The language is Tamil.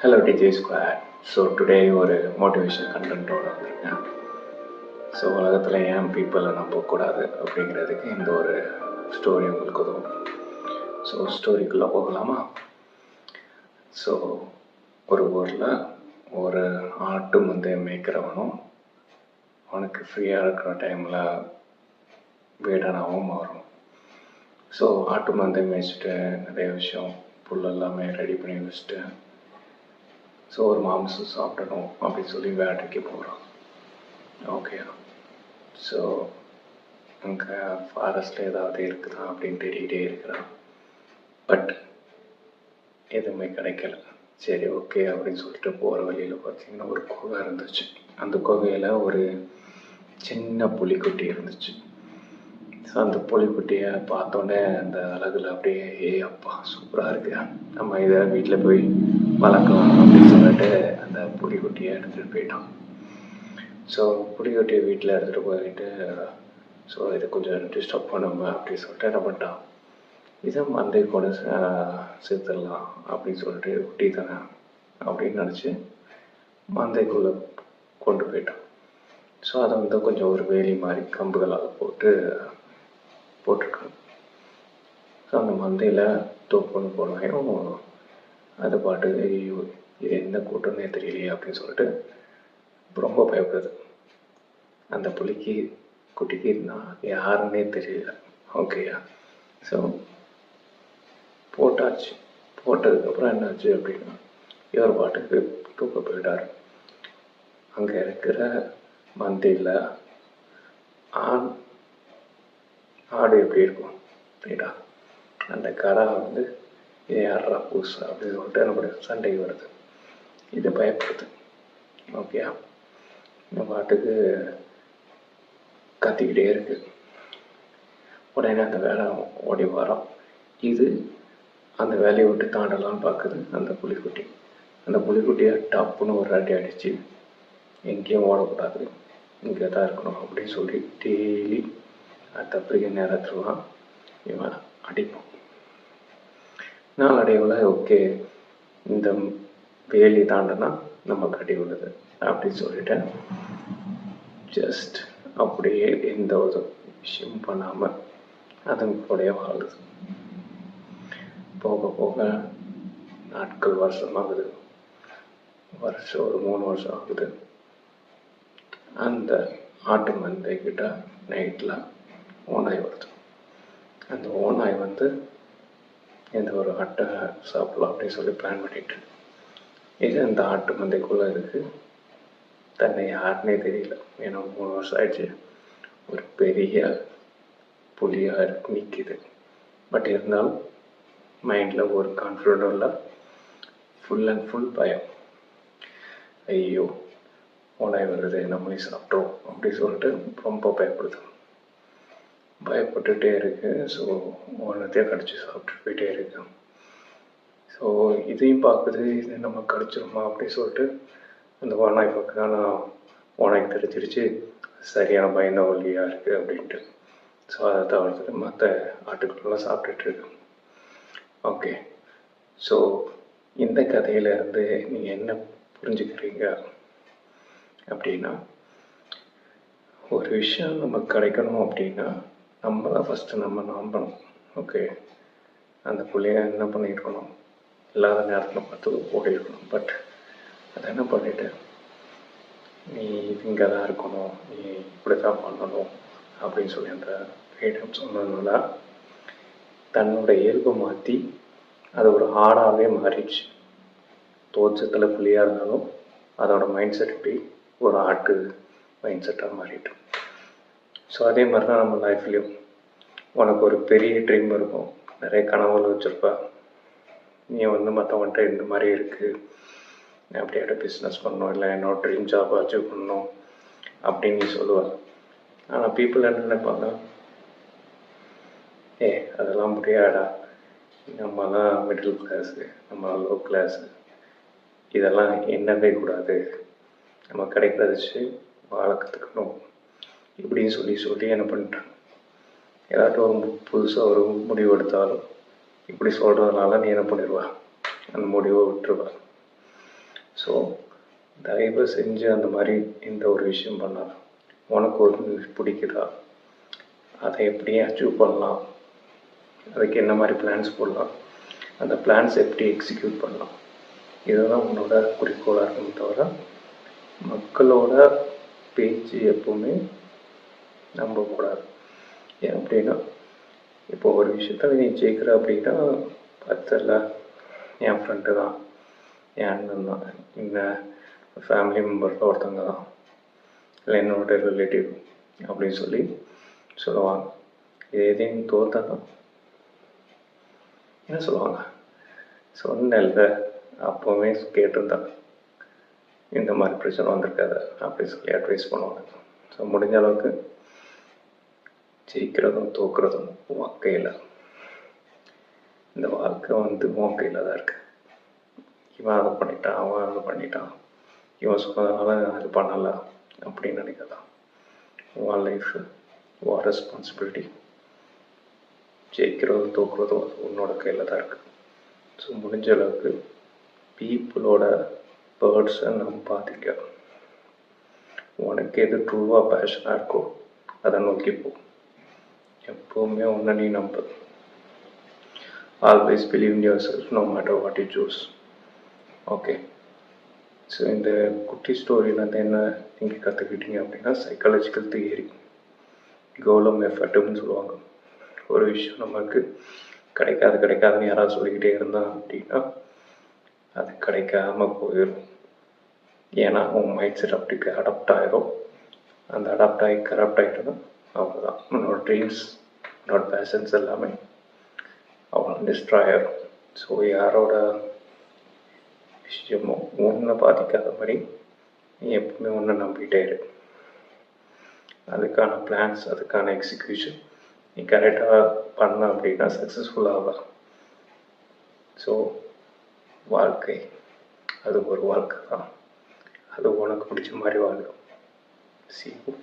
Hello DJ Squad. So today ஒரு மோட்டிவேஷன் கண்டென்ட்டோட வந்திருக்கேன். ஸோ உலகத்தில் ஏன் பீப்புளை நம்பக்கூடாது அப்படிங்கிறதுக்கு இந்த ஒரு ஸ்டோரி உங்களுக்கு உதவும். ஸோ ஸ்டோரிக்குள்ளே போகலாமா? ஸோ ஒரு ஊரில் ஒரு ஆட்டு மந்தையை மேய்க்கிறவனும் அவனுக்கு ஃப்ரீயாக இருக்கிற டைமில் வீடனாகவும் மாறும். ஸோ ஆட்டு மந்தையை மேய்ச்சிட்டு நிறைய விஷயம் புல் எல்லாமே ரெடி பண்ணி வச்சுட்டு ஸோ ஒரு மாம்சம் சாப்பிடணும் அப்படின்னு சொல்லி வேட்டைக்கு போகிறான். ஓகே, ஸோ அங்கே ஃபாரஸ்ட்டில் ஏதாவது இருக்குதா அப்படின்னு தேடிக்கிட்டே இருக்கிறான். பட் எதுவுமே கிடைக்கல. சரி ஓகே அப்படின்னு சொல்லிட்டு போகிற வழியில் பார்த்தீங்கன்னா ஒரு குகை இருந்துச்சு. அந்த குகையில் ஒரு சின்ன புலிக்குட்டி இருந்துச்சு. ஸோ அந்த புலிக்குட்டியை பார்த்தோன்னே அந்த அழகில் அப்படியே அப்பா சூப்பராக இருக்கு, நம்ம இதை வீட்டில் போய் வளர்க்கலாம் அப்படின்னு சொல்லிட்டு அந்த புலிக்குட்டியை எடுத்துகிட்டு போயிட்டான். ஸோ புலிக்குட்டியை வீட்டில் எடுத்துகிட்டு போயிட்டு ஸோ இதை கொஞ்சம் டிஸ்டர்ப் பண்ணுங்க அப்படின்னு சொல்லிட்டு என்ன பண்ணிட்டான், இதை மந்தை கூட சேர்த்துடலாம் அப்படின்னு சொல்லிட்டு குட்டி தானே அப்படின்னு நினச்சி மந்தைக்குள்ளே கொண்டு போயிட்டான். ஸோ அதை வந்து கொஞ்சம் ஒரு வேலி மாதிரி கம்புகளால் போட்டிருக்காங்க. ஸோ அந்த மந்தையில் தூக்கொண்டு போனாயும் அது பாட்டு இது என்ன கூட்டம்னே தெரியலையே அப்படின்னு சொல்லிட்டு ரொம்ப பயப்படுது. அந்த புலிக்கு குட்டிக்கு இருந்தால் யாருன்னே தெரியல. ஓகேயா? ஸோ போட்டாச்சு. போட்டதுக்கப்புறம் என்னாச்சு அப்படின்னா இவர் பாட்டுக்கு தூக்க போயிட்டார். அங்கே இருக்கிற மந்தையில் ஆடு எப்படி இருக்கும் ரைட்டா, அந்த கடை வந்து இது யாரா புதுசு அப்படின்னு சொல்லிட்டு என்ன சண்டைக்கு வருது. இது பயப்படுது. ஓகேயா? இந்த பாட்டுக்கு கத்திக்கிட்டே இருக்கு. உடனே அந்த வேலை ஓடி வரோம். இது அந்த வேலையை விட்டு தாண்டலான்னு பார்க்குது அந்த புலிக்குட்டி. அந்த புலிக்குட்டியை டப்புன்னு ஒரு அடி அடித்து எங்கேயும் ஓடக்கூடாது, இங்கே தான் இருக்கணும் அப்படின்னு சொல்லி டெய்லி தப்பிக்க நேரத்துலாம் இவன் அடிப்பான். நாளடைவில் ஓகே இந்த வேலி தாண்டனா நம்ம கட்டி விடுது அப்படின்னு சொல்லிட்டு ஜஸ்ட் அப்படியே எந்த ஒரு விஷயம் பண்ணாமல் அதன் கூடயே வாழுது. போக போக நாட்கள் வருஷமாகுது. வருஷம் ஒரு 3 வருஷம் ஆகுது. அந்த ஆட்டு மந்தை கிட்ட நைட்டில் ஓநாய் வருது. அந்த ஓநாய் வந்து எந்த ஒரு ஆட்டை சாப்பிடலாம் அப்படின்னு சொல்லி பிளான் பண்ணிட்டு இது அந்த ஆட்டு மந்தைக்குள்ளே இருக்குது. தன்னை யாருன்னே தெரியல. ஏன்னா 3 வருஷம் ஆயிடுச்சு. ஒரு பெரிய புலியாக நிற்கிது. பட் இருந்தாலும் மைண்டில் ஒரு கான்ஃபிடென்ட்டும் இல்லை, ஃபுல் அண்ட் ஃபுல் பயம். ஐயோ ஓனாய் வருது, நம்மளையும் சாப்பிட்டோம் அப்படின்னு சொல்லிட்டு ரொம்ப பயப்பட்டுகிட்டே இருக்கு. ஸோ ஓனத்தையும் கடிச்சு சாப்பிட்டு போயிட்டே இருக்கு. ஸோ இதையும் பார்க்குது, இது நம்ம கடிச்சிருமா அப்படின்னு சொல்லிட்டு அந்த ஓனாய் பார்க்க. ஆனால் ஓனாய்க்கு தெரிஞ்சிருச்சு சரியான பயந்த ஒல்லியாக இருக்குது அப்படின்ட்டு. ஸோ அதை தவிர்த்துட்டு மற்ற ஆட்டுக்கள்லாம் சாப்பிட்டுட்டு இருக்கு. ஓகே, ஸோ இந்த கதையிலேருந்து நீங்கள் என்ன புரிஞ்சுக்கிறீங்க அப்படின்னா, ஒரு விஷயம் நமக்கு கிடைக்கணும் அப்படின்னா நம்ம தான் ஃபஸ்ட்டு நம்ம நம்பணும். ஓகே, அந்த புள்ளைய என்ன பண்ணியிருக்கணும், இல்லாத நேரத்தில் பார்த்து ஓடிருக்கணும். பட் அதை என்ன பண்ணிட்டு நீ இங்கே தான் இருக்கணும், நீ இப்படி தான் பண்ணணும் அப்படின்னு சொல்லி அந்த ஃப்ரீடம் சொன்னதுனால தன்னோட இயல்பை மாற்றி அது ஒரு ஆடாகவே மாறிடுச்சு. தோற்றத்தில் புள்ளியாக இருந்தாலும் அதோட மைண்ட் செட் எப்படி ஒரு ஆட்டு மைண்ட் செட்டாக மாறிட்டோம். ஸோ அதே மாதிரி தான் நம்ம லைஃப்லேயும் உனக்கு ஒரு பெரிய ட்ரீம் இருக்கும், நிறைய கனவுகள் வச்சுருப்ப. நீ வந்து மற்றவன்ட்ட இந்த மாதிரி இருக்குது, அப்படியே பிஸ்னஸ் பண்ணணும், இல்லை என்னோட ட்ரீம் ஜாப் அச்சீவ் பண்ணணும் அப்படின்னு நீ சொல்லுவாள். ஆனால் பீப்புள் என்ன நினைப்பாங்க, அதெல்லாம் முடியாதா, நம்ம தான் மிடில் கிளாஸு, நம்ம லோ கிளாஸு, இதெல்லாம் என்னவே கூடாது, நம்ம கிடைக்கிறத வாழ கற்றுக்கணும் இப்படின்னு சொல்லி என்ன பண்ணிட்டாங்க. ஏதாட்டும் ஒரு புதுசாக ஒரு முடிவு எடுத்தாலும் இப்படி சொல்கிறதுனால நீ என்ன பண்ணிடுவா, அந்த முடிவை விட்டுருவா. தயவு செஞ்சு அந்த மாதிரி இந்த ஒரு விஷயம் பண்ணாத. உனக்கு ஒரு பிடிக்குதா, அதை எப்படி அச்சீவ் பண்ணலாம், அதுக்கு என்ன மாதிரி பிளான்ஸ் போடலாம், அந்த பிளான்ஸ் எப்படி எக்ஸிக்யூட் பண்ணலாம், இதுதான் உன்னோட குறிக்கோளாக இருக்குமே தவிர மக்களோட பேச்சு எப்போவுமே நம்பக்கூடாது. ஏன் அப்படின்னா, இப்போ ஒரு விஷயத்தில் நீ ஜெயிக்கிற அப்படின்னா பத்தல, என் ஃப்ரெண்டு தான், என் அண்ணன் தான், இந்த ஃபேமிலி மெம்பரில் ஒருத்தவங்க தான், இல்லை என்னோட ரிலேட்டிவ் அப்படின்னு சொல்லி சொல்லுவாங்க. இது எதையும் தோத்தா என்ன சொல்லுவாங்க, சொன்னல அப்போவே கேட்டிருந்தாங்க இந்த மாதிரி பிரச்சனை வந்திருக்காது அப்படின்னு சொல்லி அட்வைஸ் பண்ணுவாங்க. ஸோ முடிஞ்ச அளவுக்கு ஜெயிக்கிறதும் தோக்குறதும் உன் கையில். இந்த வாழ்க்கை உன் கையில் தான் இருக்கு. இவன் அதை பண்ணிட்டான், அவன் அதை பண்ணிட்டான், இவன் சொன்னதுனால அது பண்ணலை அப்படின்னு நினைக்கிறதான். உன் லைஃப், உன் ரெஸ்பான்சிபிலிட்டி. ஜெயிக்கிறதும் தோக்குறதும் உன்னோட கையில் தான் இருக்குது. ஸோ முடிஞ்ச அளவுக்கு பீப்புளோட பேர்ட்ஸை நம்ம பாதிக்க, உனக்கு எது ட்ரூவாக பேஷனாக இருக்கோ அதை நோக்கி போ. எப்போவுமே ஒன்று நீ நம்பு. Always believe in yourself, no matter what you choose. Okay. So இந்த குட்டி ஸ்டோரியில் என்ன நீங்கள் கற்றுக்கிட்டீங்க அப்படின்னா, சைக்காலஜிக்கல் தியரி, கோலம் எஃபர்ட்டுன்னு சொல்லுவாங்க. ஒரு விஷயம் நமக்கு கிடைக்காதுன்னு யாராவது சொல்லிக்கிட்டே இருந்தான் அப்படின்னா அது கிடைக்காம போயிடும். ஏன்னா உன் மைண்ட் செட் அப்படி அடாப்ட் ஆகிடும். அந்த அடாப்ட் ஆகி கரப்ட் ஆகிட்டோன்னா அவ்வளோதான். உன்னோட ட்ரீம்ஸ், உன்னோட பேஷன்ஸ் எல்லாமே அவ்வளோ டிஸ்ட்ராய் ஆகிடும். ஸோ யாரோட விஷயமும் ஒன்றை பாதிக்காத மாதிரி நீ எப்பவுமே ஒன்றை நம்பிக்கிட்டே இரு. அதுக்கான பிளான்ஸ், அதுக்கான எக்ஸிக்யூஷன் நீ கரெக்டாக பண்ண அப்படின்னா சக்ஸஸ்ஃபுல்லாக. ஸோ வாழ்க்கை அது ஒரு வாழ்க்கை தான். அது உனக்கு பிடிச்ச மாதிரி வாழும். See you.